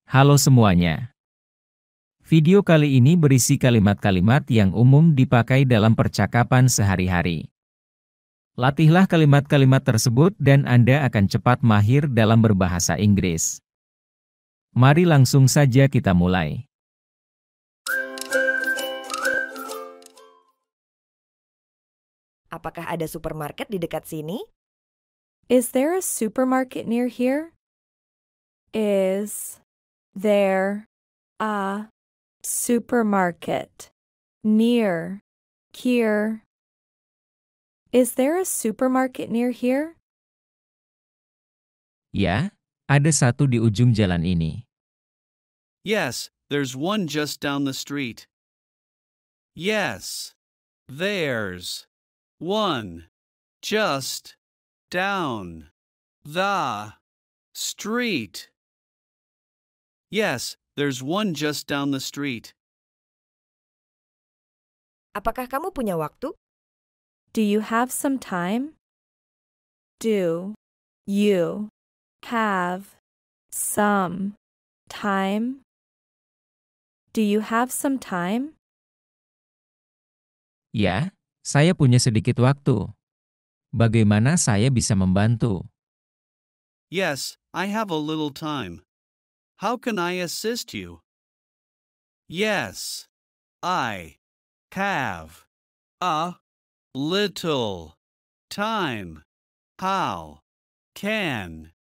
Halo semuanya. Video kali ini berisi kalimat-kalimat yang umum dipakai dalam percakapan sehari-hari. Latihlah kalimat-kalimat tersebut dan Anda akan cepat mahir dalam berbahasa Inggris. Mari langsung saja kita mulai. Apakah ada supermarket di dekat sini? Is there a supermarket near here? Is there a supermarket near here? Is there a supermarket near here? Ya, ada satu di ujung jalan ini. Yes, there's one just down the street. Yes, there's one just down the street. Yes, there's one just down the street. Apakah kamu punya waktu? Do you have some time? Do you have some time? Do you have some time? Ya, saya punya sedikit waktu. Bagaimana saya bisa membantu? Yes, I have a little time. How can I assist you? Yes, I have a little time. How can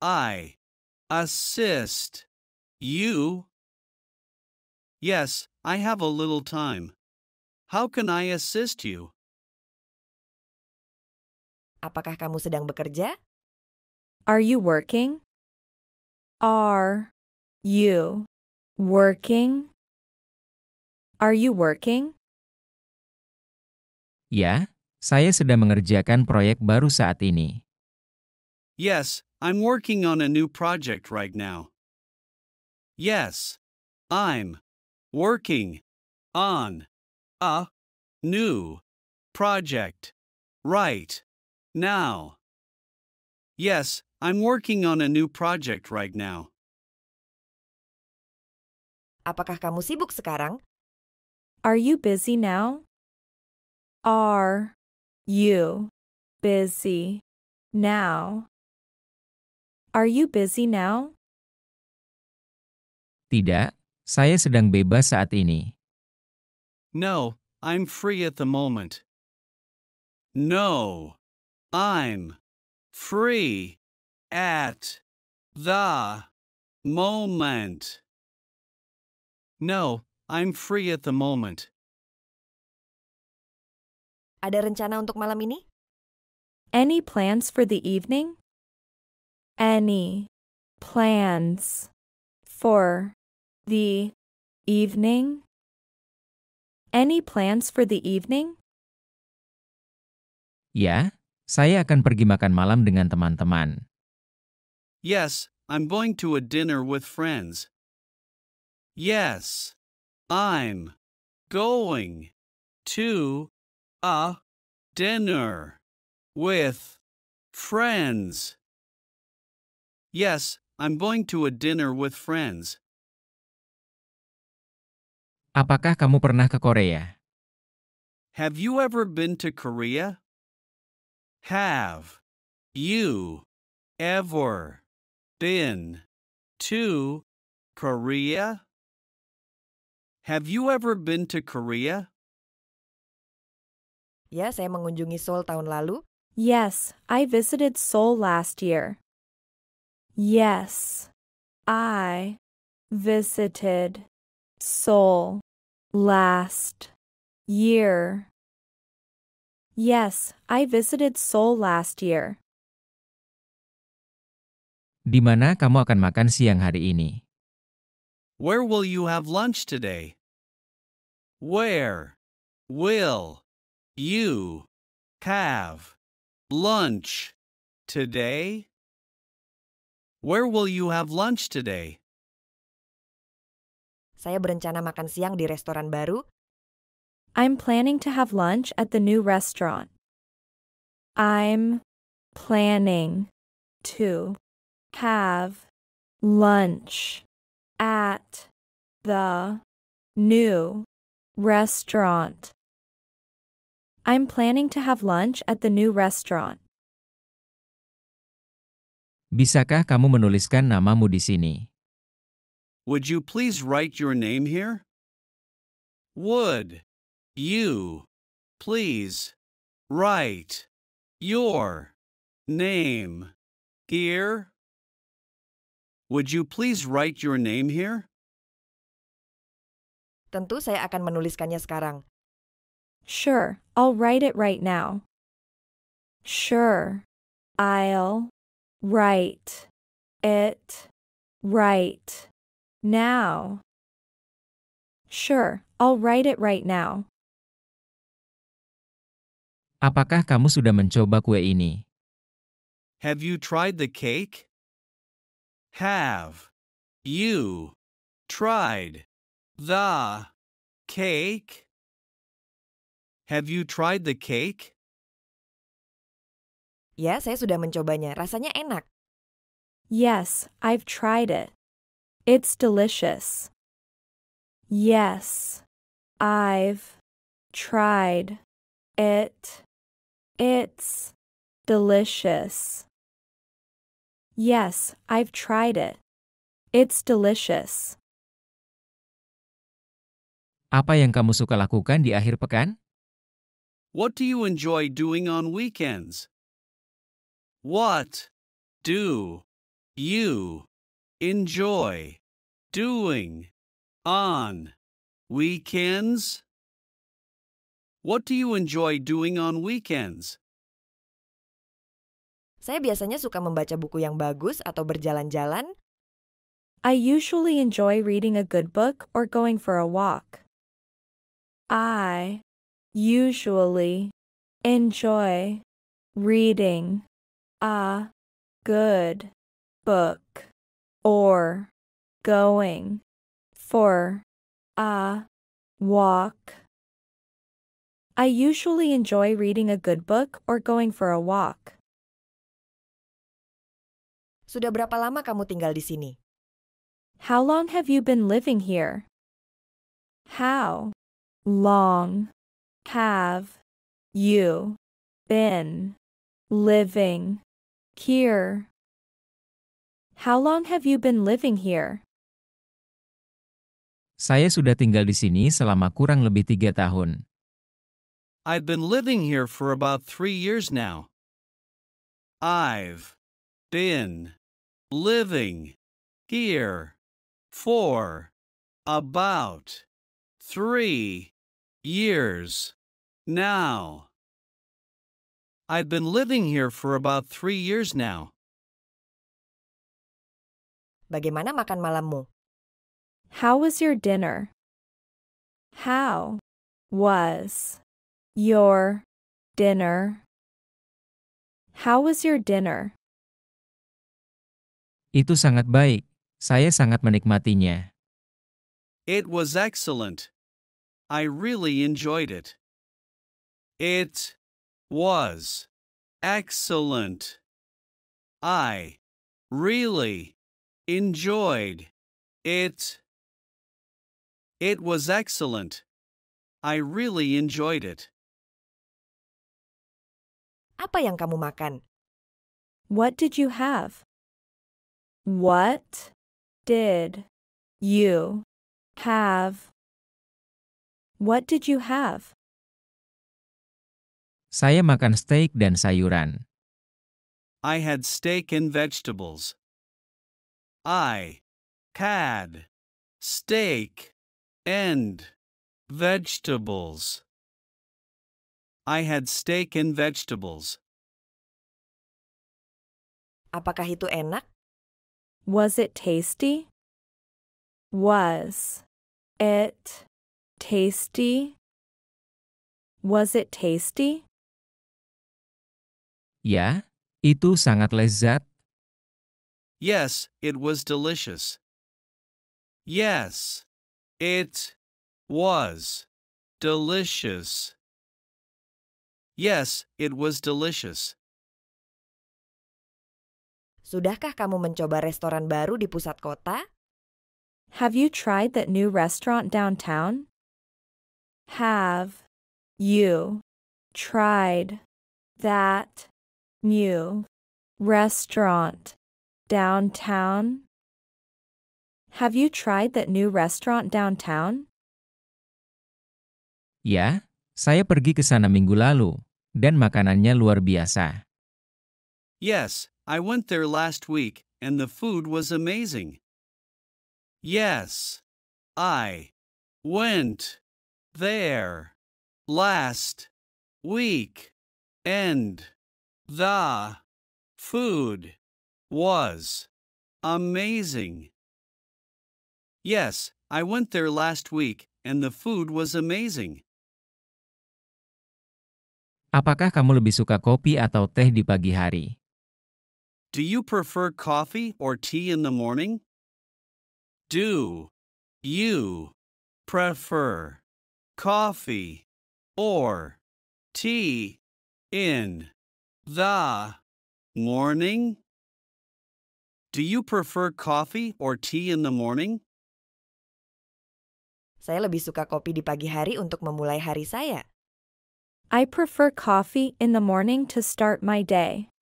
I assist you? Yes, I have a little time. How can I assist you? Apakah kamu sedang bekerja? Are you working? Are you working? Are you working? Ya, saya sedang mengerjakan proyek baru saat ini. Yes, I'm working on a new project right now. Yes, I'm working on a new project right now. Yes, I'm working on a new project right now. Apakah kamu sibuk sekarang? Are you busy now? Are you busy now? Are you busy now? Tidak, saya sedang bebas saat ini. No, I'm free at the moment. No, I'm free at the moment. No, I'm free at the moment. Ada rencana untuk malam ini? Any plans for the evening? Any plans for the evening? Any plans for the evening? Ya, saya akan pergi makan malam dengan teman-teman. Yes, I'm going to a dinner with friends. Yes, I'm going to a dinner with friends. Yes, I'm going to a dinner with friends. Apakah kamu pernah ke Korea? Have you ever been to Korea? Have you ever been to Korea? Have you ever been to Korea? Ya, saya mengunjungi Seoul tahun lalu. Yes, I visited Seoul last year. Yes, I visited Seoul last year. Yes, I visited Seoul last year. Di mana kamu akan makan siang hari ini? Where will you have lunch today? Where will you have lunch today? Where will you have lunch today? Saya berencana makan siang di restoran baru. I'm planning to have lunch at the new restaurant. I'm planning to have lunch At the new restaurant. I'm planning to have lunch at the new restaurant. Bisakah kamu menuliskan namamu di sini? Would you please write your name here? Would you please write your name here? Would you please write your name here? Tentu saya akan menuliskannya sekarang. Sure, I'll write it right now. Sure, I'll write it right now. Sure, I'll write it right now. Apakah kamu sudah mencoba kue ini? Have you tried the cake? Have you tried the cake? Have you tried the cake? Ya, saya sudah mencobanya. Rasanya enak. Yes, I've tried it. It's delicious. Yes, I've tried it. It's delicious. Yes, I've tried it. It's delicious. Apa yang kamu suka lakukan di akhir pekan? What do you enjoy doing on weekends? What do you enjoy doing on weekends? What do you enjoy doing on weekends? Saya biasanya suka membaca buku yang bagus atau berjalan-jalan. I usually enjoy reading a good book or going for a walk. I usually enjoy reading a good book or going for a walk. I usually enjoy reading a good book or going for a walk. Sudah berapa lama kamu tinggal di sini? How long have you been living here? How long have you been living here? How long have you been living here? Saya sudah tinggal di sini selama kurang lebih 3 tahun. I've been living here for about 3 years now. I've been living here for about 3 years now. I've been living here for about 3 years now. Bagaimana makan malammu? How was your dinner? How was your dinner? How was your dinner? Itu sangat baik. Saya sangat menikmatinya. It was excellent. I really enjoyed it. It was excellent. I really enjoyed it. It was excellent. I really enjoyed it. Apa yang kamu makan? What did you have? What did you have? What did you have? Saya makan steak dan sayuran. I had steak and vegetables. I had steak and vegetables. I had steak and vegetables. Apakah itu enak? Was it tasty? Was it tasty? Was it tasty? Ya, itu sangat lezat. Yes, it was delicious. Yes, it was delicious. Yes, it was delicious. Sudahkah kamu mencoba restoran baru di pusat kota? Have you tried that new restaurant downtown? Have you tried that new restaurant downtown? Have you tried that new restaurant downtown? Ya, saya pergi ke sana minggu lalu, dan makanannya luar biasa. Yes, I went there last week, and the food was amazing. Yes, I went there last week, and the food was amazing. Yes, I went there last week, and the food was amazing. Apakah kamu lebih suka kopi atau teh di pagi hari? Do you prefer coffee or tea in the morning? Do you prefer coffee or tea in the morning? Do you prefer coffee or tea in the morning? Saya lebih suka kopi di pagi hari untuk memulai hari saya. I prefer coffee in the morning to start my day.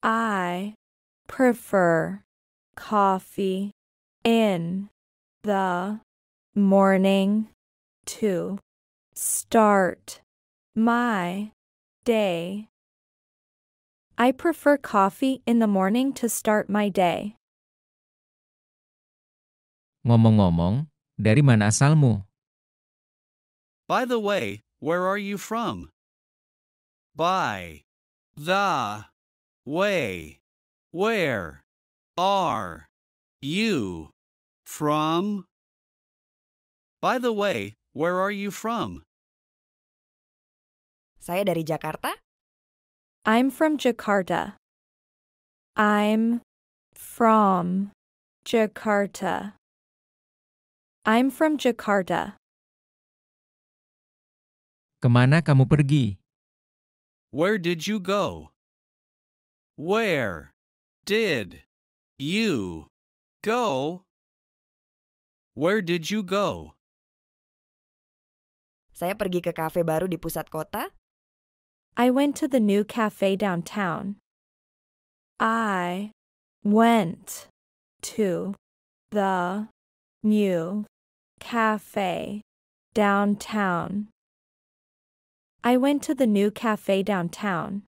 I prefer coffee in the morning to start my day. I prefer coffee in the morning to start my day. Ngomong-ngomong, dari mana asalmu? By the way, where are you from? By the way, where are you from? By the way, where are you from? Saya dari Jakarta. I'm from Jakarta. I'm from Jakarta. I'm from Jakarta. Kemana kamu pergi? Where did you go? Where did you go? Where did you go? Saya pergi ke kafe baru di pusat kota. I went to the new cafe downtown. I went to the new cafe downtown. I went to the new cafe downtown.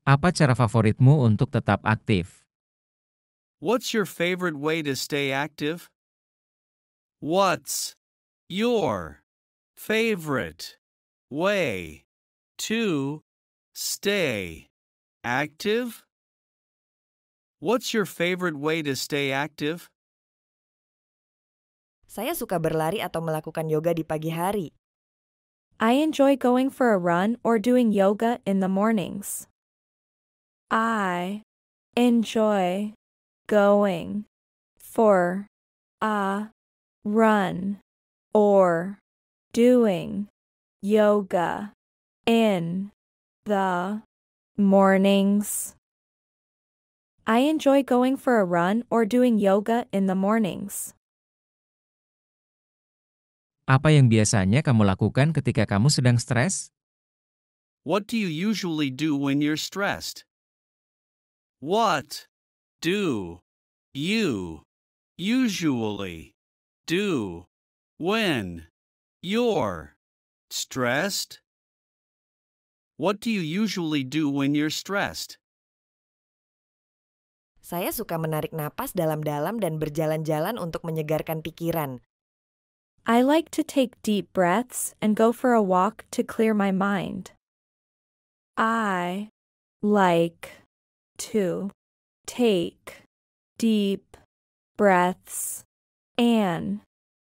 Apa cara favoritmu untuk tetap aktif? What's your favorite way to stay active? What's your favorite way to stay active? What's your favorite way to stay active? Saya suka berlari atau melakukan yoga di pagi hari. I enjoy going for a run or doing yoga in the mornings. I enjoy going for a run or doing yoga in the mornings. I enjoy going for a run or doing yoga in the mornings. Apa yang biasanya kamu lakukan ketika kamu sedang stres? What do you usually do when you're stressed? What do you usually do when you're stressed? What do you usually do when you're stressed? Saya suka menarik napas dalam-dalam dan berjalan-jalan untuk menyegarkan pikiran. I like to take deep breaths and go for a walk to clear my mind. I like to take deep breaths and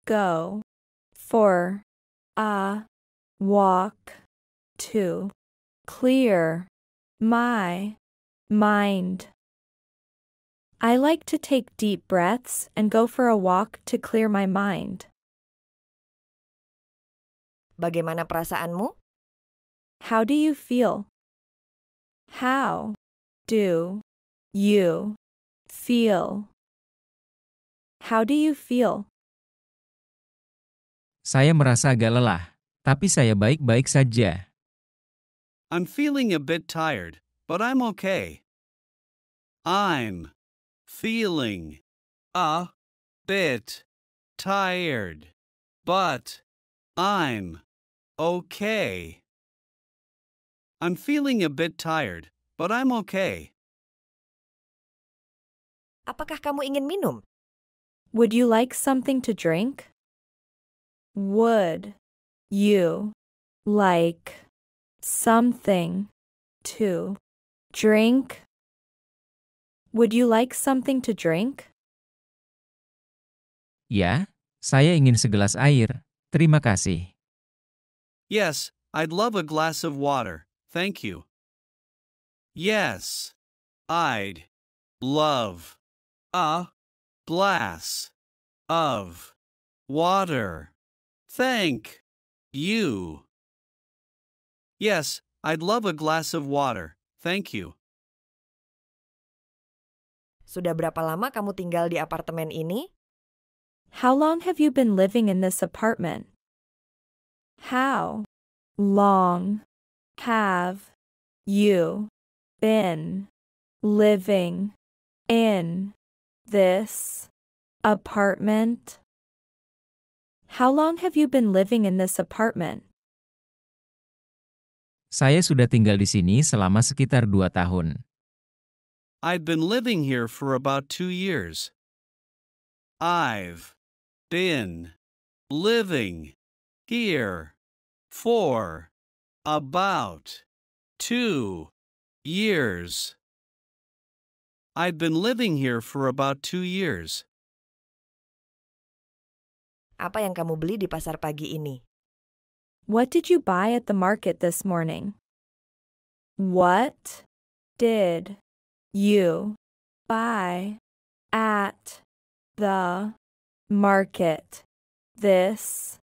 go for a walk to clear my mind. I like to take deep breaths and go for a walk to clear my mind. Bagaimana perasaanmu? How do you feel? How do you feel? How do you feel? Saya merasa agak lelah, tapi saya baik-baik saja. I'm feeling a bit tired, but I'm okay. I'm feeling a bit tired, but I'm okay. I'm feeling a bit tired, but I'm okay. Apakah kamu ingin minum? Would you like something to drink? Would you like something to drink? Would you like something to drink? Ya, saya ingin segelas air. Terima kasih. Yes, I'd love a glass of water, thank you. Yes, I'd love a glass of water, thank you. Yes, I'd love a glass of water, thank you. Sudah berapa lama kamu tinggal di apartemen ini? How long have you been living in this apartment? How long have you been living in this apartment? How long have you been living in this apartment? Saya sudah tinggal di sini selama sekitar 2 tahun. I've been living here for about 2 years. I've been living here for about 2 years. I've been living here for about 2 years. Apa yang kamu beli di pasar pagi ini? What did you buy at the market this morning? What did you buy at the market this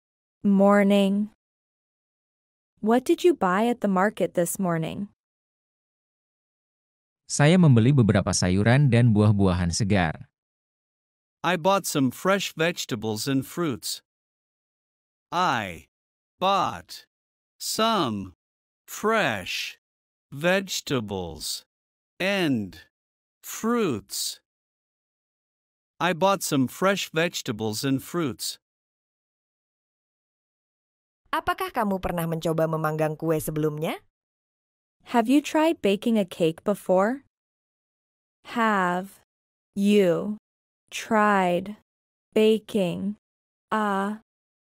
morning? What did you buy at the market this morning? Saya membeli beberapa sayuran dan buah-buahan segar. I bought some fresh vegetables and fruits. I bought some fresh vegetables and fruits. I bought some fresh vegetables and fruits. Apakah kamu pernah mencoba memanggang kue sebelumnya? Have you tried baking a cake before? Have you tried baking a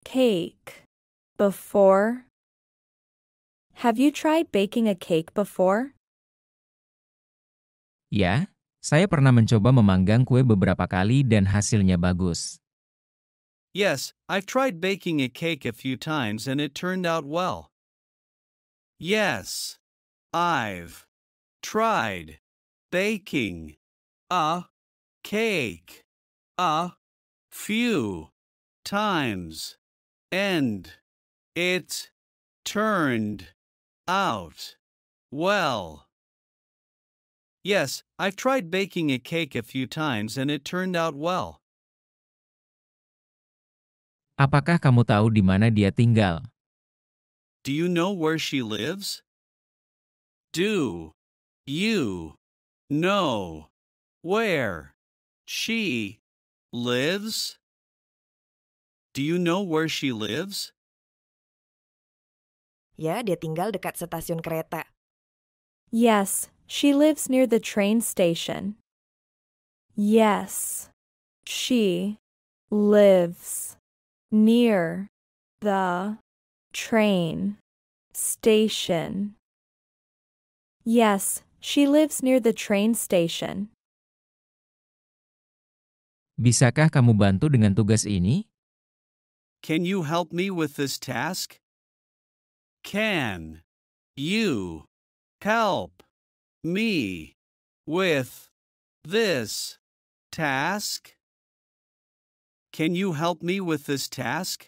cake before? Have you tried baking a cake before? Ya, saya pernah mencoba memanggang kue beberapa kali dan hasilnya bagus. Yes, I've tried baking a cake a few times and it turned out well. Yes, I've tried baking a cake a few times and it turned out well. Yes, I've tried baking a cake a few times and it turned out well. Apakah kamu tahu di mana dia tinggal? Do you know where she lives? Do you know where she lives? Do you know where she lives? Ya, dia tinggal dekat stasiun kereta. Yes, she lives near the train station. Yes, she lives near the train station. Yes, she lives near the train station. Bisakah kamu bantu dengan tugas ini? Can you help me with this task? Can you help me with this task? Can you help me with this task?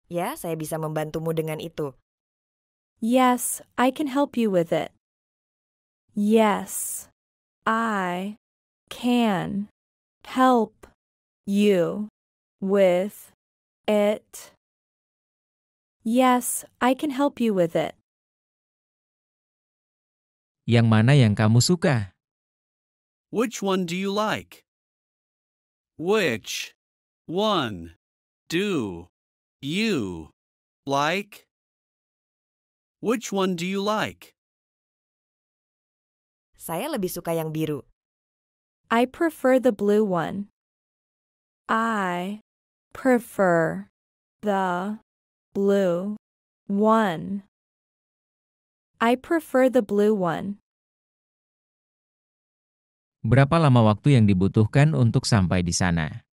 Ya, saya bisa membantumu dengan itu. Yes, I can help you with it. Yes, I can help you with it? Yes, I can help you with it. Yang mana yang kamu suka? Which one do you like? Which one do you like? Which one do you like? Saya lebih suka yang biru. I prefer the blue one. I prefer the blue one. I prefer the blue one. Berapa lama waktu yang dibutuhkan untuk sampai di sana?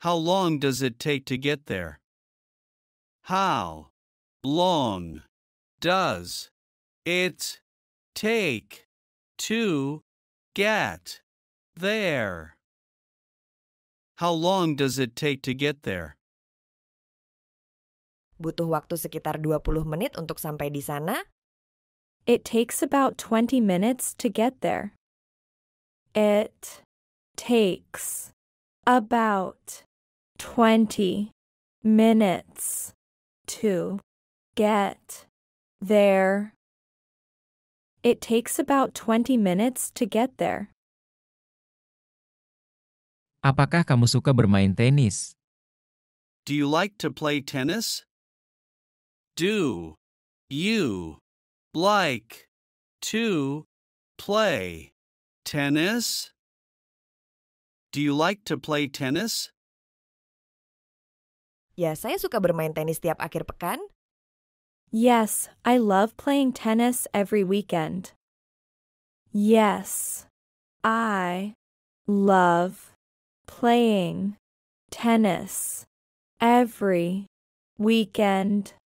How long does it take to get there? How long does it take to get there? How long does it take to get there? Butuh waktu sekitar 20 menit untuk sampai di sana. It takes about 20 minutes to get there. It takes about 20 minutes to get there. It takes about 20 minutes to get there. Apakah kamu suka bermain tenis? Do you like to play tennis? Do you like to play tennis? Do you like to play tennis? Ya, saya suka bermain tenis tiap akhir pekan. Yes, I love playing tennis every weekend. Yes, I love playing tennis every weekend.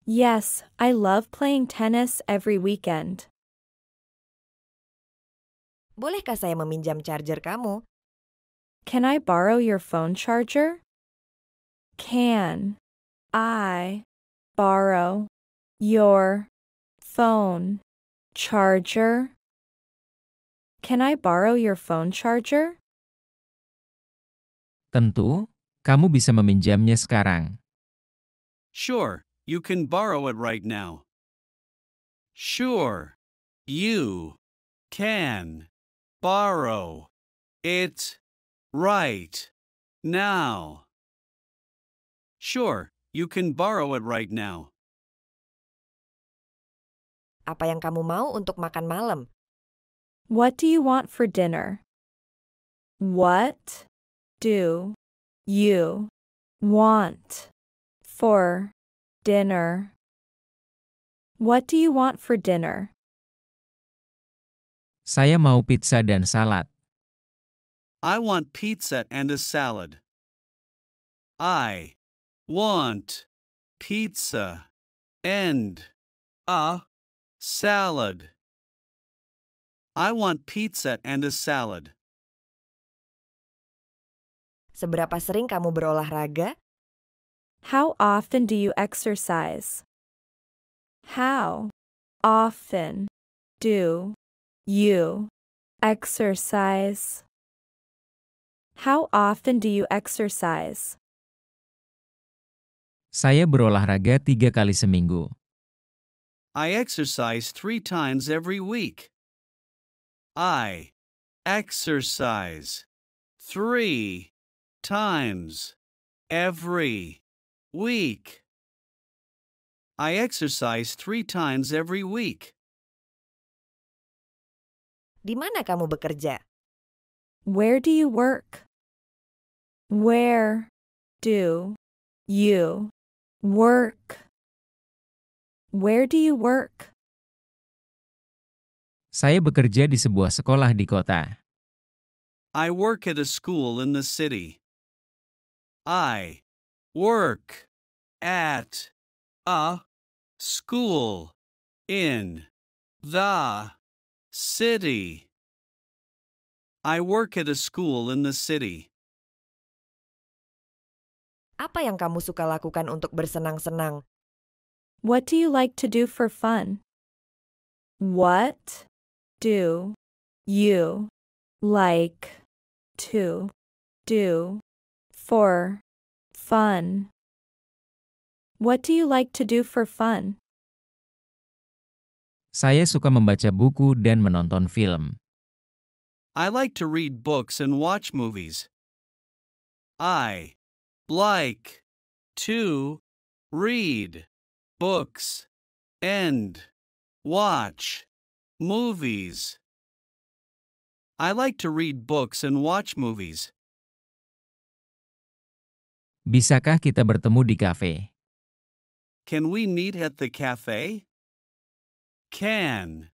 Yes, I love playing tennis every weekend. Bolehkah saya meminjam charger kamu? Can I borrow your phone charger? Can I borrow your phone charger? Can I borrow your phone charger? Tentu, kamu bisa meminjamnya sekarang. Sure, you can borrow it right now. Sure, you can borrow it right now. Sure, you can borrow it right now. Apa yang kamu mau untuk makan malam? What do you want for dinner? What do you want for dinner? What do you want for dinner? Saya mau pizza dan salad. I want pizza and a salad. I want pizza and a salad. I want pizza and a salad. Seberapa sering kamu berolahraga? How often do you exercise? How often do you exercise? How often do you exercise? Saya berolahraga 3 kali seminggu. I exercise 3 times every week. I exercise 3 times every week. I exercise 3 times every week. Di mana kamu bekerja? Where do you work? Where do you work? Where do you work? Saya bekerja di sebuah sekolah di kota. I work at a school in the city. I work at a school in the city. I work at a school in the city. Apa yang kamu suka lakukan untuk bersenang-senang? What do you like to do for fun? What do you like to, do, for, fun. What do you like to do for fun? Saya suka membaca buku dan menonton film. I like to read books and watch movies. I like to read books and watch movies. I like to read books and watch movies. Bisakah kita bertemu di kafe? Can we meet at the cafe? Can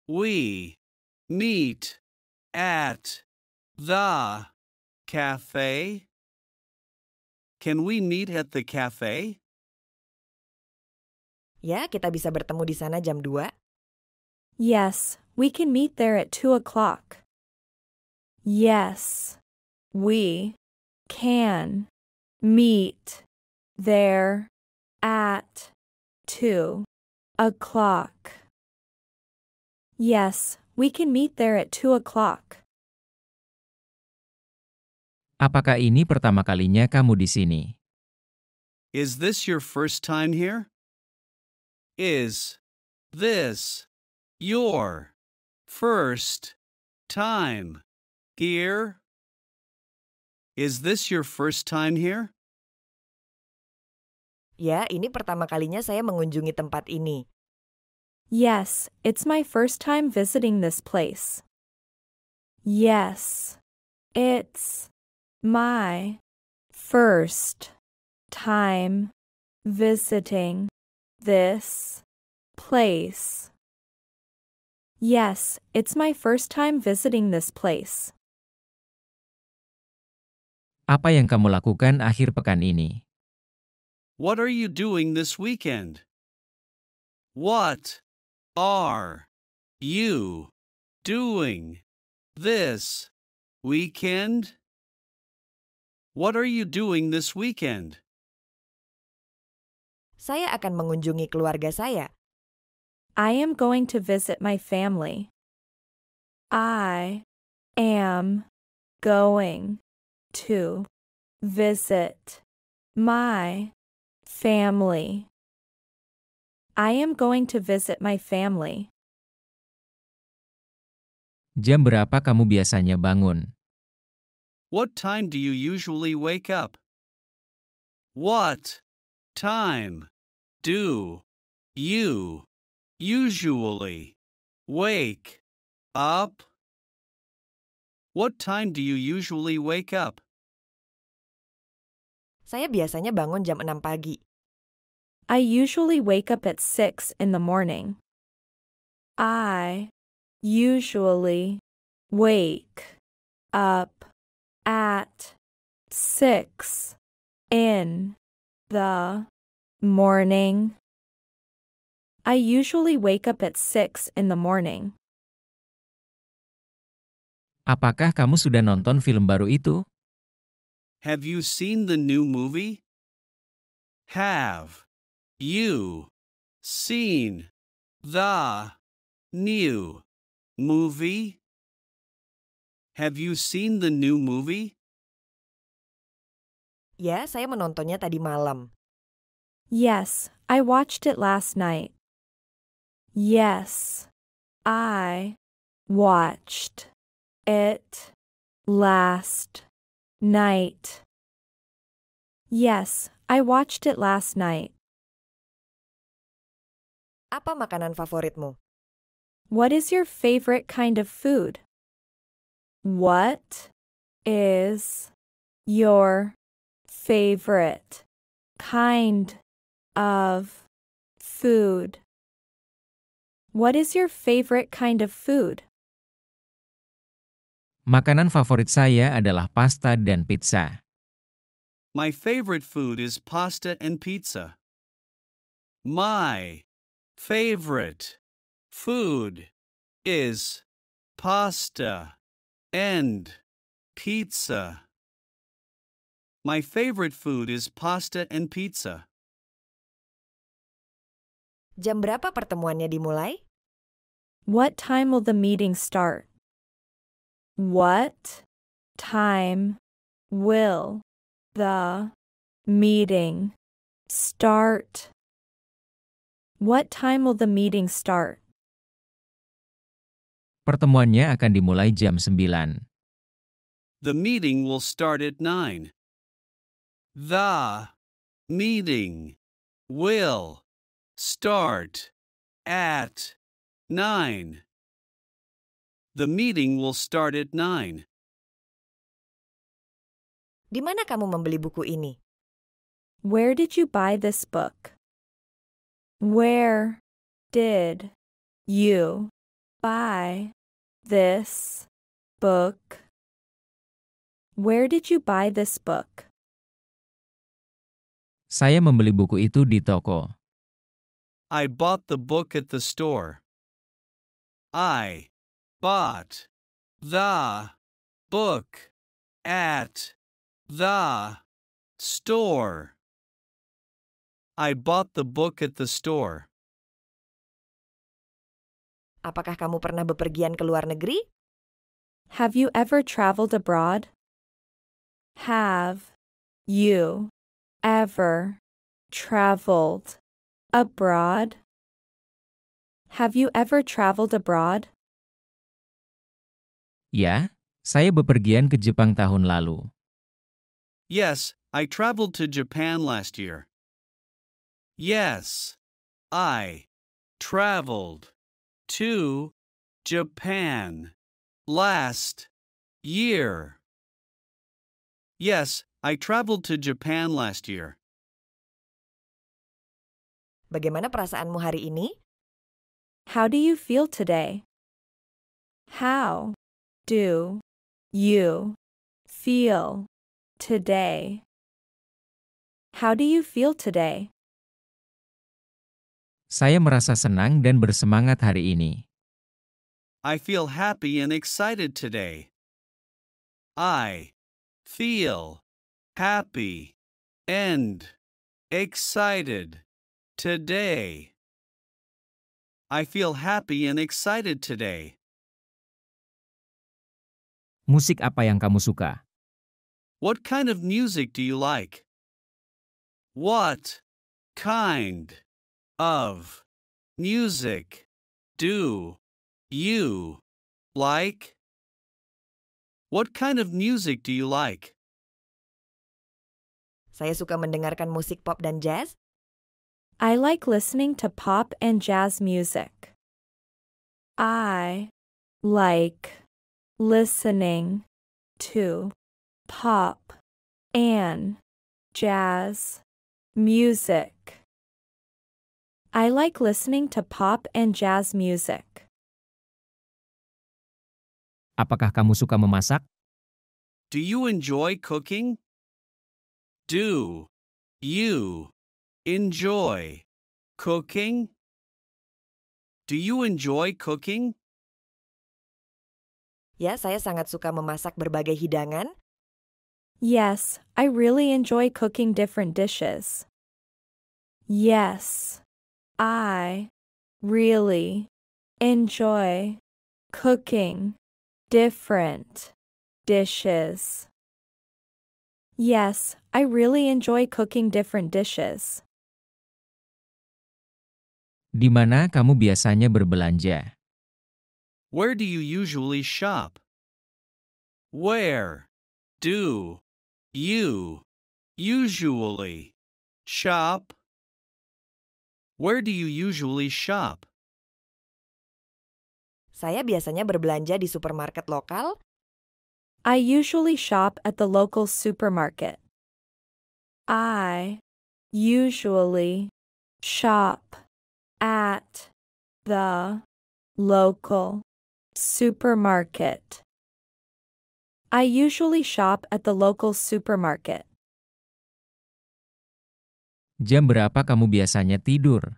we meet at the cafe? Can we meet at the cafe? Ya, kita bisa bertemu di sana jam 2. Yes, we can meet there at 2 o'clock. Yes, we can meet there at 2 o'clock. Yes, we can meet there at 2 o'clock. Apakah ini pertama kalinya kamu di sini? Is this your first time here? Is this your first time here? Is this your first time here? Ya, ini pertama kalinya saya mengunjungi tempat ini. Yes, it's my first time visiting this place. Yes, it's my first time visiting this place. Yes, it's my first time visiting this place. Apa yang kamu lakukan akhir pekan ini? What are you doing this weekend? What are you doing this weekend? What are you doing this weekend? Saya akan mengunjungi keluarga saya. I am going to visit my family. I am going to visit my family. I am going to visit my family. Jam berapa kamu biasanya bangun? What time do you usually wake up? What time do you usually wake up? What time do you usually wake up? Saya biasanya bangun jam 6 pagi. I usually wake up at 6 in the morning. I usually wake up at 6 in the morning. I usually wake up at 6 in the morning. Apakah kamu sudah nonton film baru itu? Have you seen the new movie? Have you seen the new movie? Have you seen the new movie? Ya, saya menontonnya tadi malam. Yes, I watched it last night. Yes, I watched it last night. Yes, I watched it last night. Apa makanan favoritmu? What is your favorite kind of food? What is your favorite kind of food? What is your favorite kind of food? Makanan favorit saya adalah pasta dan pizza. My favorite food is pasta and pizza. My favorite food is pasta and pizza. My favorite food is pasta and pizza. Jam berapa pertemuannya dimulai? What time will the meeting start? What time will the meeting start? What time will the meeting start? Pertemuannya akan dimulai jam 9. The meeting will start at 9. The meeting will start at 9. The meeting will start at 9. Di mana kamu membeli buku ini? Where did you buy this book? Where did you buy this book? Where did you buy this book? Saya membeli buku itu di toko. I bought the book at the store. I bought the book at the store. I bought the book at the store. Apakah kamu pernah bepergian ke luar negeri? Have you ever traveled abroad? Have you ever traveled abroad? Have you ever traveled abroad? Ya, saya bepergian ke Jepang tahun lalu. Yes, I traveled to Japan last year. Yes, I traveled to Japan last year. Yes, I traveled to Japan last year. Bagaimana perasaanmu hari ini? How do you feel today? How do you feel today? How do you feel today? Saya merasa senang dan bersemangat hari ini. I feel happy and excited today. I feel happy and excited today. I feel happy and excited today. Musik apa yang kamu suka? What kind of music do you like? What kind of music do you like? What kind of music do you like? Saya suka mendengarkan musik pop dan jazz. I like listening to pop and jazz music. I like listening to pop and jazz music. I like listening to pop and jazz music. Apakah kamu suka memasak? Do you enjoy cooking? Do you enjoy cooking? Do you enjoy cooking? Ya, saya sangat suka memasak berbagai hidangan. Yes, I really enjoy cooking different dishes. Yes, I really enjoy cooking different dishes. Yes, I really enjoy cooking different dishes. Di mana kamu biasanya berbelanja? Where do you usually shop? Where do you usually shop? Where do you usually shop? Saya biasanya berbelanja di supermarket lokal. I usually shop at the local supermarket. I usually shop at the local supermarket. I usually shop at the local supermarket. Jam berapa kamu biasanya tidur?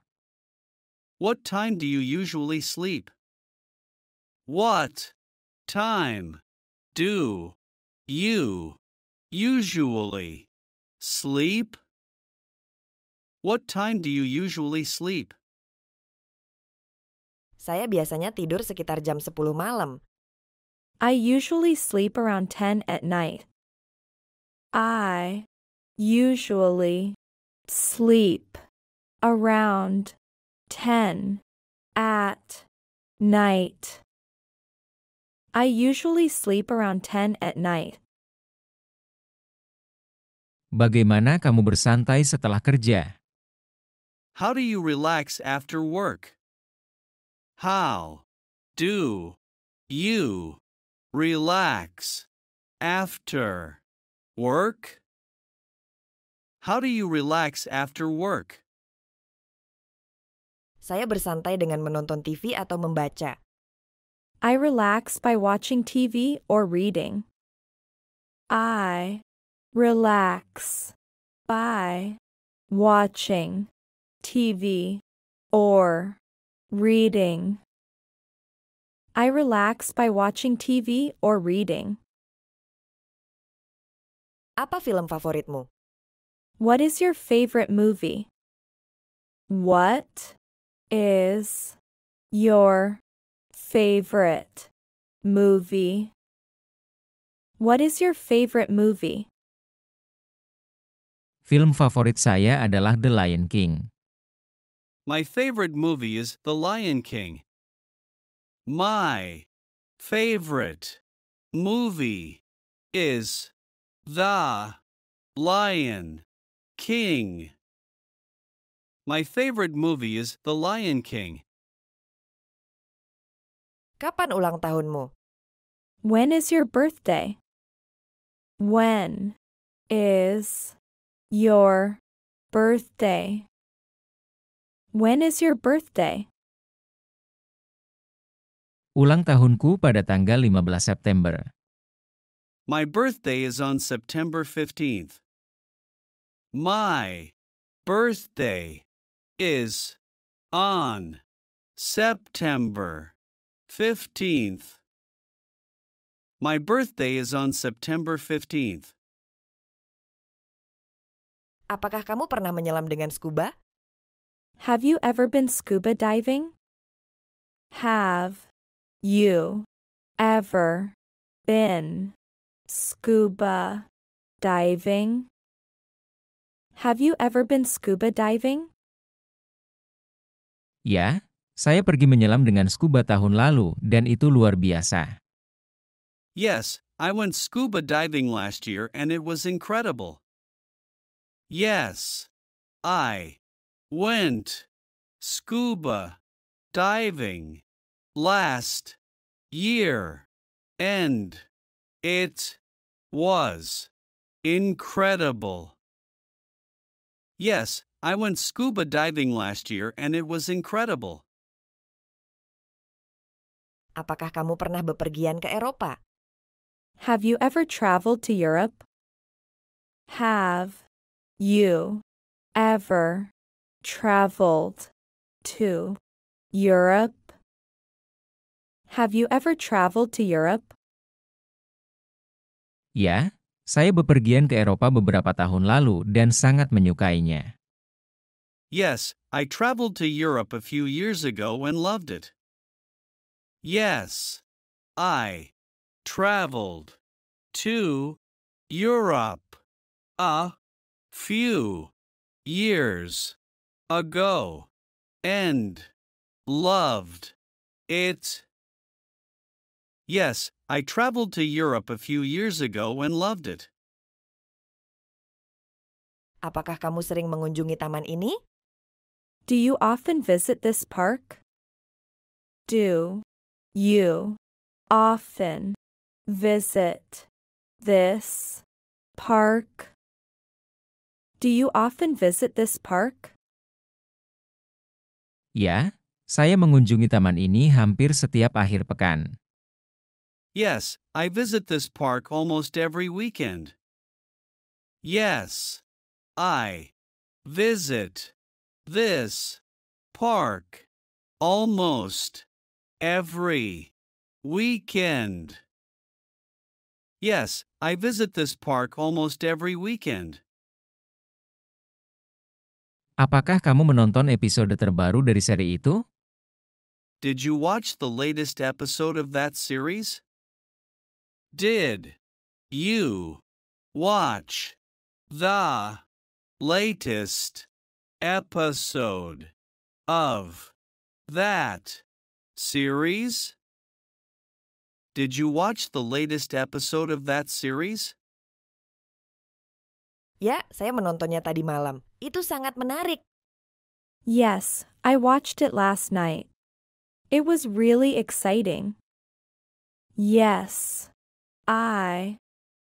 What time do you usually sleep? What time do you usually sleep? What time do you usually sleep? Saya biasanya tidur sekitar jam 10 malam. I usually sleep around 10 at night. I usually sleep around 10 at night. I usually sleep around 10 at night. Bagaimana kamu bersantai setelah kerja? How do you relax after work? How do you relax after work? How do you relax after work? Saya bersantai dengan menonton TV atau membaca. I relax by watching TV or reading. I relax by watching TV or reading. I relax by watching TV or reading. Apa film favoritmu? What is your favorite movie? What is your favorite movie? What is your favorite movie? Film favorit saya adalah The Lion King. My favorite movie is The Lion King. My favorite movie is The Lion King. My favorite movie is The Lion King. Kapan ulang tahunmu? When is your birthday? When is your birthday? When is your birthday? Ulang tahunku pada tanggal 15 September. My birthday is on September 15th. My birthday is on September 15th. My birthday is on September 15th. Apakah kamu pernah menyelam dengan scuba? Have you ever been scuba diving? Have you ever been scuba diving? Have you ever been scuba diving? Ya, saya pergi menyelam dengan scuba tahun lalu dan itu luar biasa. Yes, I went scuba diving last year and it was incredible. Yes, I went scuba diving last year and it was incredible. Yes, I went scuba diving last year and it was incredible. Apakah kamu pernah bepergian ke Eropa? Have you ever traveled to Europe? Have you ever traveled to Europe? Have you ever traveled to Europe? Ya, saya bepergian ke Eropa beberapa tahun lalu dan sangat menyukainya. Yes, I traveled to Europe a few years ago and loved it. Yes, I traveled to Europe a few years ago and loved it. Yes, I traveled to Europe a few years ago and loved it. Apakah kamu sering mengunjungi taman ini? Do you often visit this park? Do you often visit this park? Do you often visit this park? Ya, saya mengunjungi taman ini hampir setiap akhir pekan. Yes, I visit this park almost every weekend. Yes, I visit this park almost every weekend. Yes, I visit this park almost every weekend. Apakah kamu menonton episode terbaru dari seri itu? Did you watch the latest episode of that series? Did you watch the latest episode of that series? Did you watch the latest episode of that series? Ya, saya menontonnya tadi malam. Itu sangat menarik. Yes, I watched it last night. It was really exciting. Yes, I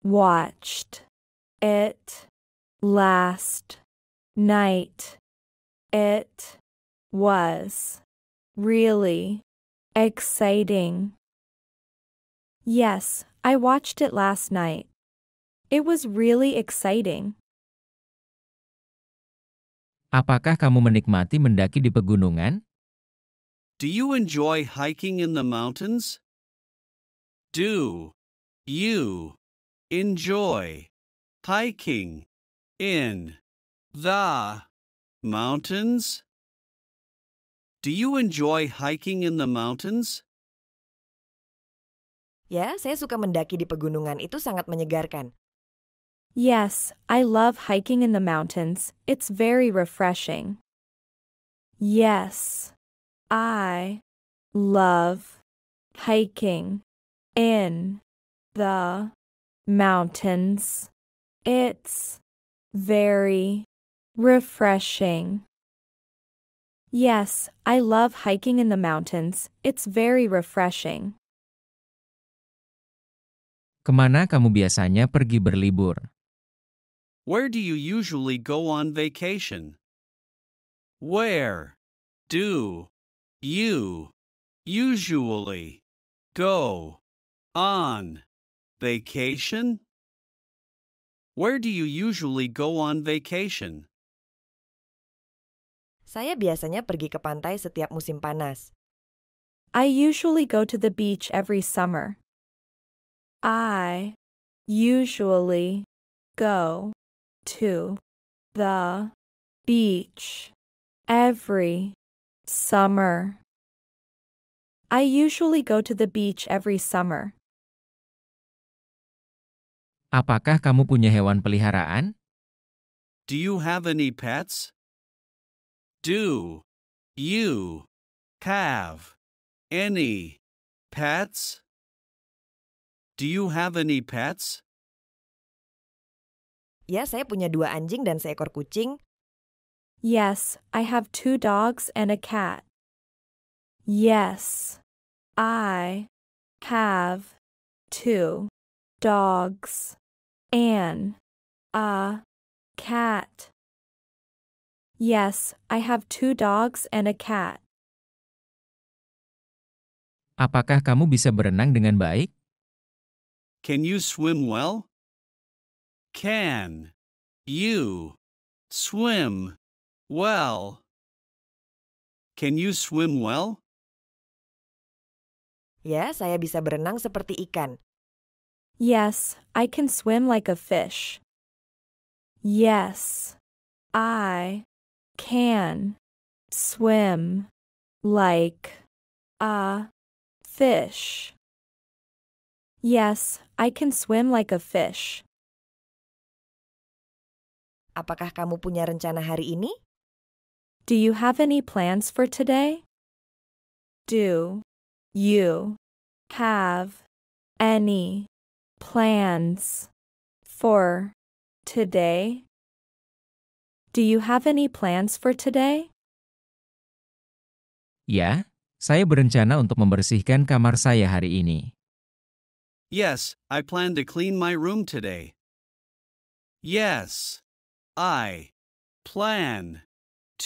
watched it last night. It was really exciting. Yes, I watched it last night. It was really exciting. Apakah kamu menikmati mendaki di pegunungan? Do you enjoy hiking in the mountains? Do you enjoy hiking in the mountains? Do you enjoy hiking in the mountains? Ya, saya suka mendaki di pegunungan. Itu sangat menyegarkan. Yes, I love hiking in the mountains. It's very refreshing. Yes, I love hiking in the mountains. It's very refreshing. Yes, I love hiking in the mountains. It's very refreshing. Kemana kamu biasanya pergi berlibur? Where do you usually go on vacation? Where do you usually go on vacation? Where do you usually go on vacation? Saya biasanya pergi ke pantai setiap musim panas. I usually go to the beach every summer. I usually go to the beach every summer. I usually go to the beach every summer. Apakah kamu punya hewan peliharaan? Do you have any pets? Do you have any pets? Do you have any pets? Ya, saya punya 2 anjing dan seekor kucing. Yes, I have 2 dogs and a cat. Yes, I have 2 dogs and a cat. Yes, I have 2 dogs and a cat. Apakah kamu bisa berenang dengan baik? Can you swim well? Can you swim well? Can you swim well? Ya, saya bisa berenang seperti ikan. Yes, I can swim like a fish. Yes, I can swim like a fish. Yes, I can swim like a fish. Apakah kamu punya rencana hari ini? Do you have any plans for today? Do you have any plans for today? Do you have any plans for today? Ya, saya berencana untuk membersihkan kamar saya hari ini. Yes, I plan to clean my room today. Yes, I plan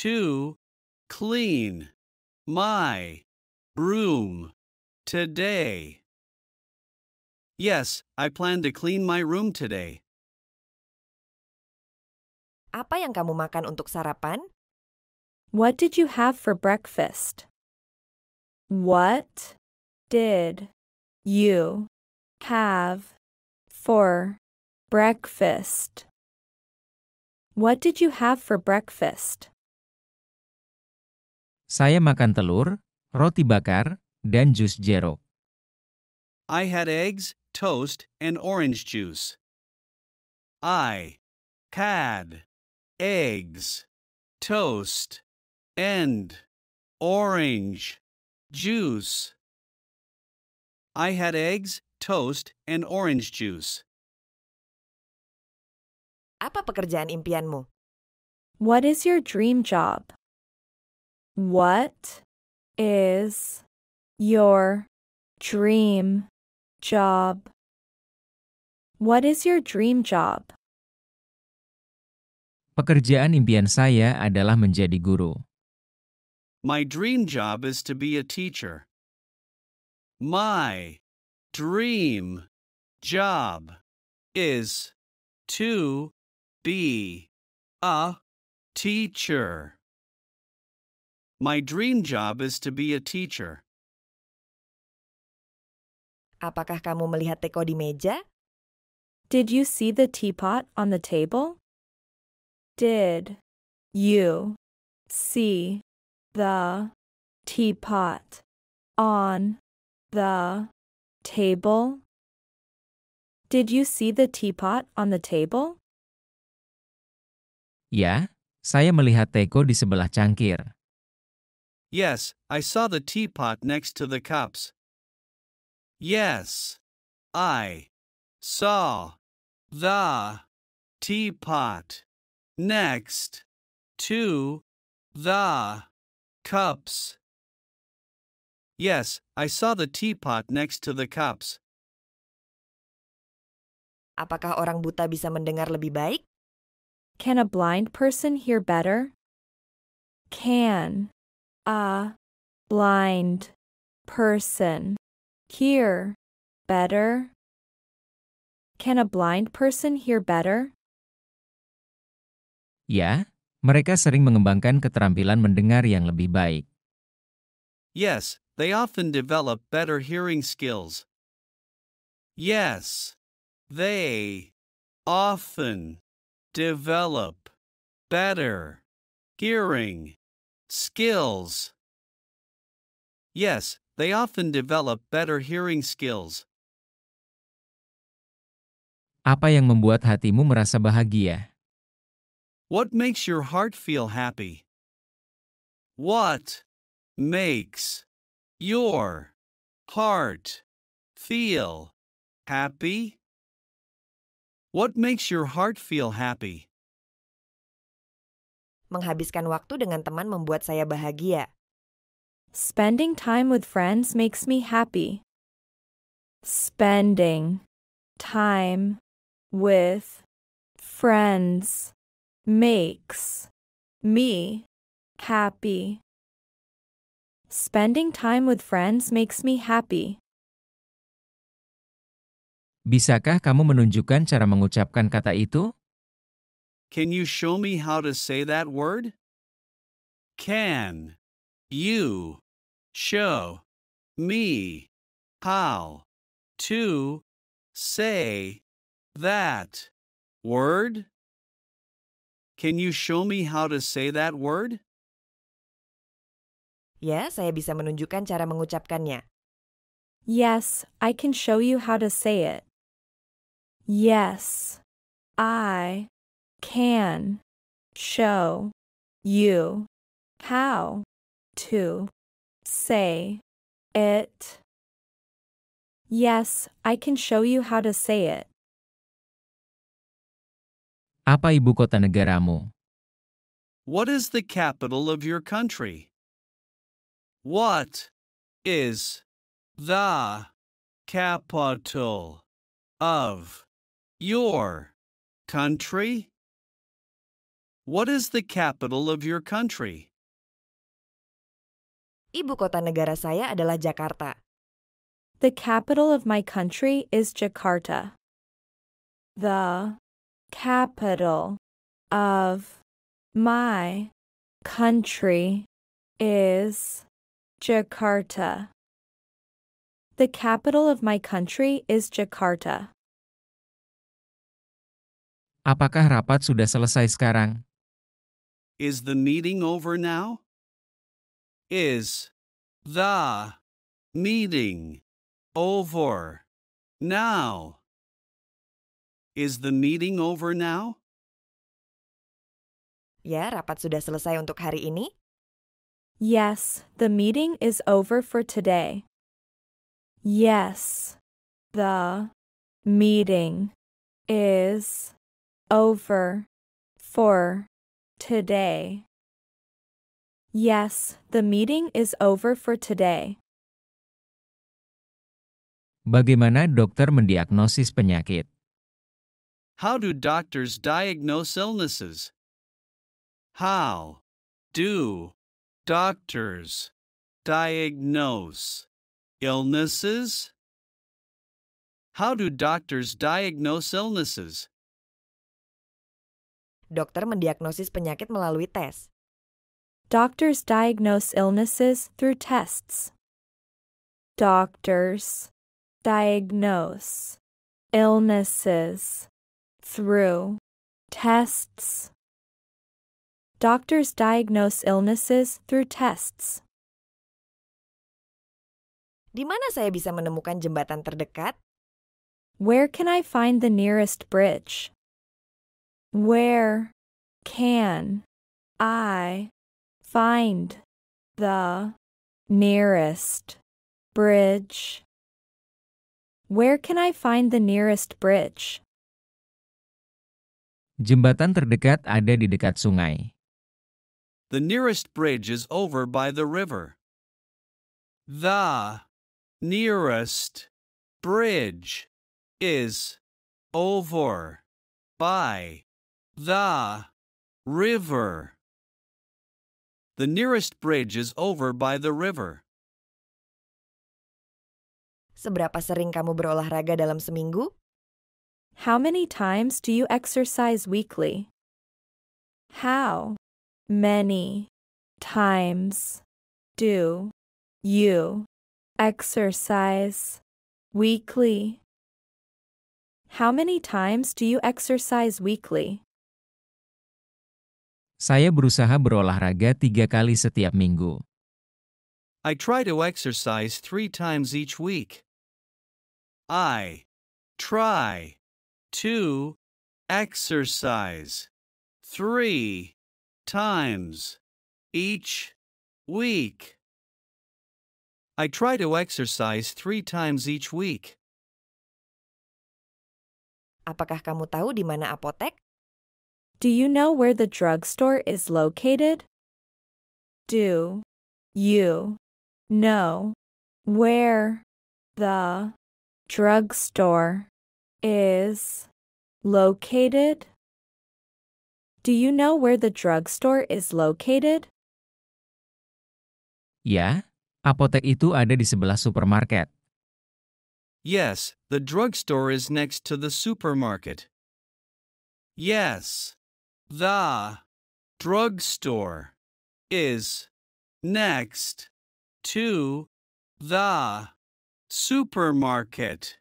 to clean my room today. Yes, I plan to clean my room today. Apa yang kamu makan untuk sarapan? What did you have for breakfast? What did you have for breakfast? What did you have for breakfast? Saya makan telur, roti bakar, dan jus jeruk. I had eggs, toast, and orange juice. I had eggs, toast, and orange juice. I had eggs, toast, and orange juice. Apa pekerjaan impianmu? What is your dream job? What is your dream job? What is your dream job? Pekerjaan impian saya adalah menjadi guru. My dream job is to be a teacher. My dream job is to be a teacher. My dream job is to be a teacher. Apakah kamu melihat teko di meja? Did you see the teapot on the table? Did you see the teapot on the table? Did you see the teapot on the table? Ya, saya melihat teko di sebelah cangkir. Yes, I saw the teapot next to the cups. Yes, I saw the teapot next to the cups. Yes, I saw the teapot next to the cups. Apakah orang buta bisa mendengar lebih baik? Can a blind person hear better? Can a blind person hear better? Can a blind person hear better? Ya, mereka sering mengembangkan keterampilan mendengar yang lebih baik. Yes, they often develop better hearing skills. Yes, they often develop better hearing skills. Yes, they often develop better hearing skills. Apa yang membuat hatimu merasa bahagia? What makes your heart feel happy? What makes your heart feel happy? What makes your heart feel happy? Menghabiskan waktu dengan teman membuat saya bahagia. Spending time with friends makes me happy. Spending time with friends makes me happy. Spending time with friends makes me happy. Bisakah kamu menunjukkan cara mengucapkan kata itu? Can you show me how to say that word? Can you show me how to say that word? Can you show me how to say that word? Ya, saya bisa menunjukkan cara mengucapkannya. Yes, I can show you how to say it. Yes, I can show you how to say it. Yes, I can show you how to say it. Apa ibu kota negaramu? What is the capital of your country? What is the capital of your country? What is the capital of your country? Ibu kota negara saya adalah Jakarta. The capital of my country is Jakarta. The capital of my country is Jakarta. The capital of my country is Jakarta. Apakah rapat sudah selesai sekarang? Is the meeting over now? Is the meeting over. Now. Is the meeting over now? Ya, rapat sudah selesai untuk hari ini? Yes, the meeting is over for today. Yes, the meeting is over for today. Yes, the meeting is over for today. Bagaimana dokter mendiagnosis penyakit? How do doctors diagnose illnesses? How do doctors diagnose illnesses? How do doctors diagnose illnesses? Dokter mendiagnosis penyakit melalui tes. Doctors diagnose illnesses through tests. Doctors diagnose illnesses through tests. Doctors diagnose illnesses through tests. Di mana saya bisa menemukan jembatan terdekat? Where can I find the nearest bridge? Where can I find the nearest bridge? Where can I find the nearest bridge? Jembatan terdekat ada di dekat sungai. The nearest bridge is over by the river. The nearest bridge is over by the river. The nearest bridge is over by the river. Seberapa sering kamu berolahraga dalam seminggu? How many times do you exercise weekly? How many times do you exercise weekly? How many times do you exercise weekly? Saya berusaha berolahraga 3 kali setiap minggu. I try to exercise 3 times each week. I try to exercise 3 times each week. I try to exercise 3 times each week. Apakah kamu tahu di mana apotek? Do you know where the drugstore is located? Do you know where the drugstore is located? Do you know where the drugstore is located? Ya, apotek itu ada di sebelah supermarket. Yes, the drugstore is next to the supermarket. Yes, the drugstore is next to the supermarket.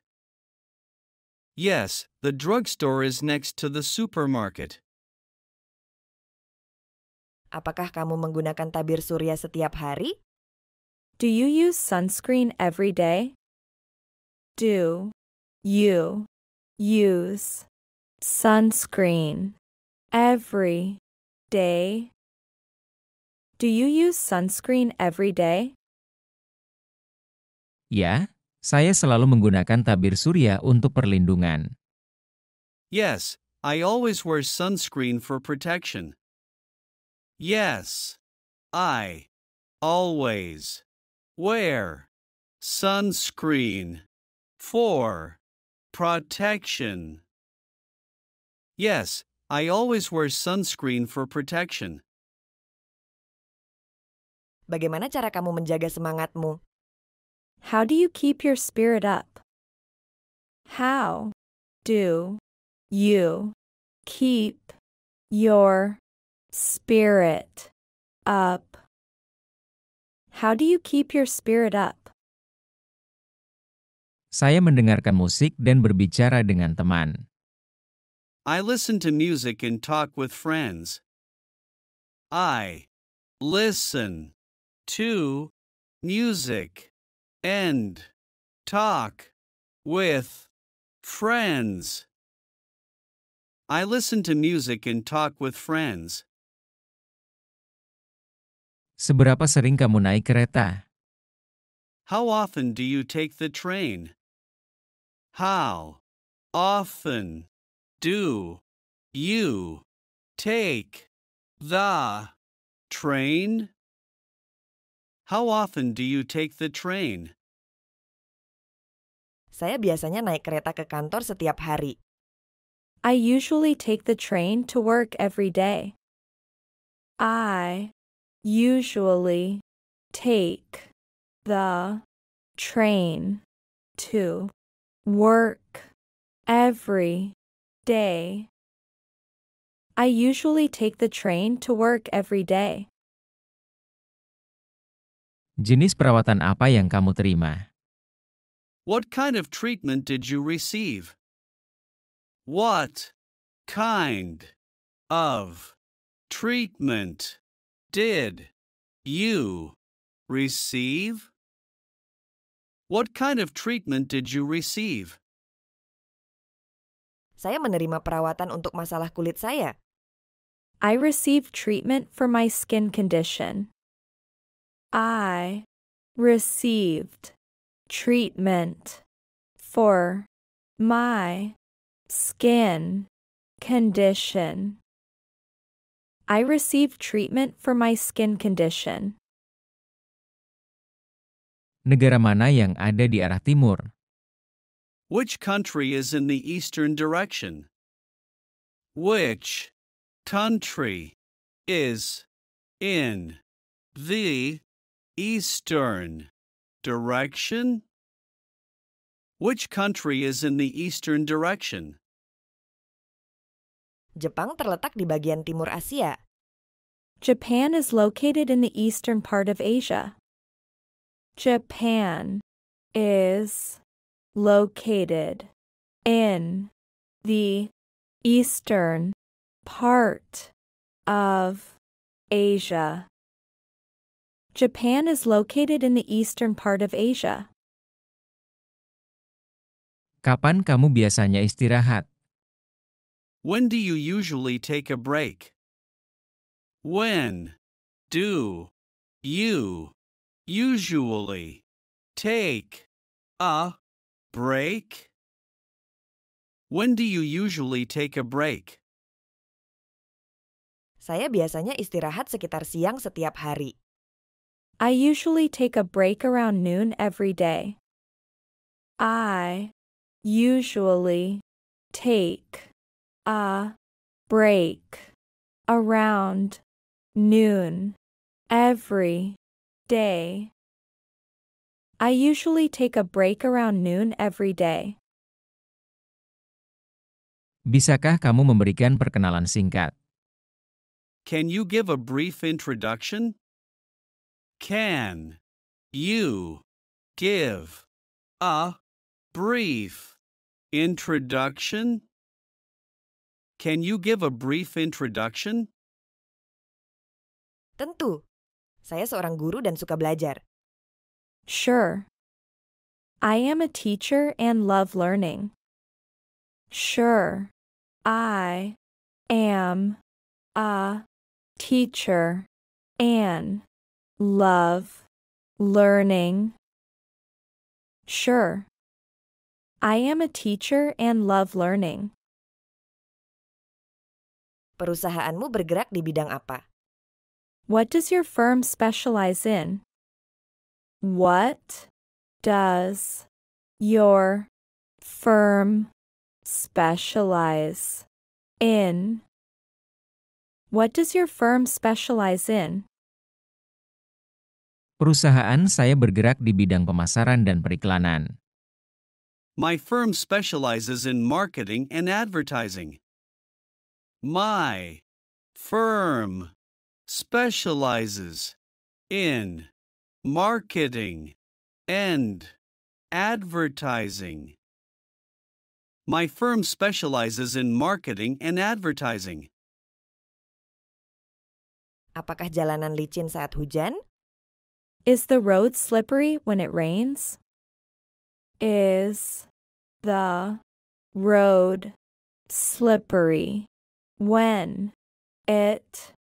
Yes, the drugstore is next to the supermarket. Apakah kamu menggunakan tabir surya setiap hari? Do you use sunscreen every day? Do you use sunscreen every day? Do you use sunscreen every day? Ya, saya selalu menggunakan tabir surya untuk perlindungan. Yes, I always wear sunscreen for protection. Yes, I always wear sunscreen for protection. Yes, I always wear sunscreen for protection. Bagaimana cara kamu menjaga semangatmu? How do you keep your spirit up? How do you keep your spirit up? How do you keep your spirit up? Saya mendengarkan musik dan berbicara dengan teman. I listen to music and talk with friends. I listen to music and Talk with friends. I listen to music and talk with friends. Seberapa sering kamu naik kereta? How often do you take the train? How often do you take the train? How often do you take the train? Saya biasanya naik kereta ke kantor setiap hari. I usually take the train to work every day. I usually take the train to work every day. I usually take the train to work every day. Jenis perawatan apa yang kamu terima? What kind of treatment did you receive? What kind of treatment did you receive? What kind of treatment did you receive? Saya menerima perawatan untuk masalah kulit saya. I received treatment for my skin condition. I received treatment for my skin condition. I received treatment for my skin condition. Negara mana yang ada di arah timur? Which country is in the eastern direction? Which country is in the eastern direction? Which country is in the eastern direction? Jepang terletak di bagian timur Asia. Japan is located in the eastern part of Asia. Japan is located in the eastern part of Asia. Japan is located in the eastern part of Asia. Kapan kamu biasanya istirahat? When do you usually take a break? When do you usually take a break? When do you usually take a break? Saya biasanya istirahat sekitar siang setiap hari. I usually take a break around noon every day. I usually take a break around noon every day. I usually take a break around noon every day. Bisakah kamu memberikan perkenalan singkat? Can you give a brief introduction? Can you give a brief introduction? Can you give a brief introduction? Tentu. Saya seorang guru dan suka belajar. Sure. I am a teacher and love learning. Sure. I am a teacher and love learning. Sure. I am a teacher and love learning. Perusahaanmu bergerak di bidang apa? What does your firm specialize in? What does your firm specialize in? What does your firm specialize in? Perusahaan saya bergerak di bidang pemasaran dan periklanan. My firm specializes in marketing and advertising. My firm specializes in marketing and advertising. My firm specializes in marketing and advertising. Apakah jalanan licin saat hujan? Is the road slippery when it rains? Is the road slippery when it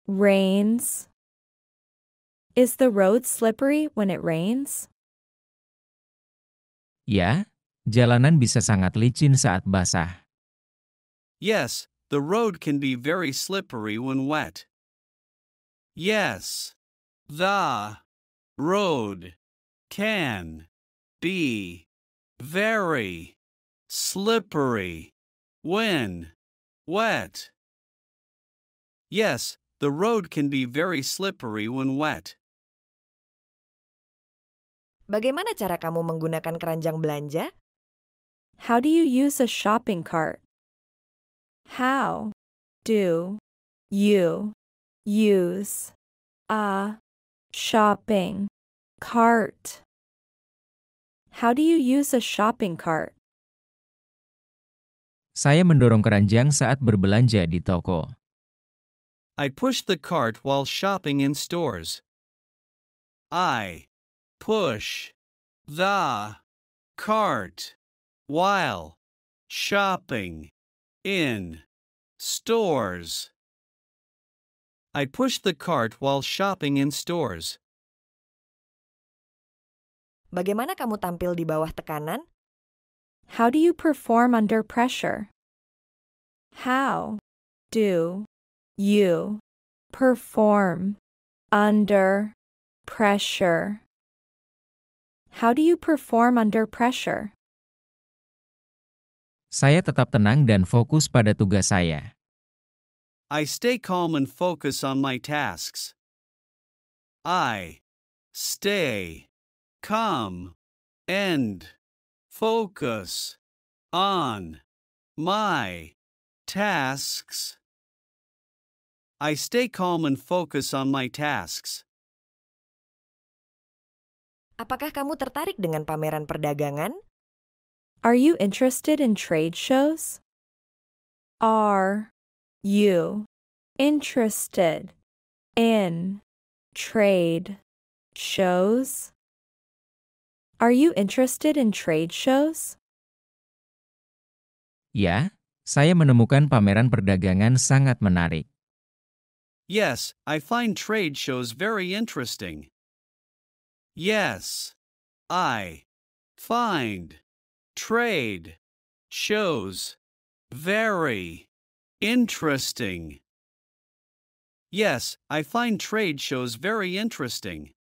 rains? Is the road slippery when it rains? Ya, jalanan bisa sangat licin saat basah. Yes, the road can be very slippery when wet. Yes, the road can be very slippery when wet. Yes, the road can be very slippery when wet. Bagaimana cara kamu menggunakan keranjang belanja? How do you use a shopping cart? How do you use a shopping cart? How do you use a shopping cart? Saya mendorong keranjang saat berbelanja di toko. I push the cart while shopping in stores. I push the cart while shopping in stores. I push the cart while shopping in stores. Bagaimana kamu tampil di bawah tekanan? How do you perform under pressure? How do you perform under pressure? How do you perform under pressure? Saya tetap tenang dan fokus pada tugas saya. I stay calm and focus on my tasks. I stay calm and focus on my tasks. I stay calm and focus on my tasks. Apakah kamu tertarik dengan pameran perdagangan? Are you interested in trade shows? Are you interested in trade shows? Are you interested in trade shows? Ya, saya menemukan pameran perdagangan sangat menarik. Yes, I find trade shows very interesting. Yes, I find trade shows very interesting. Yes, I find trade shows very interesting.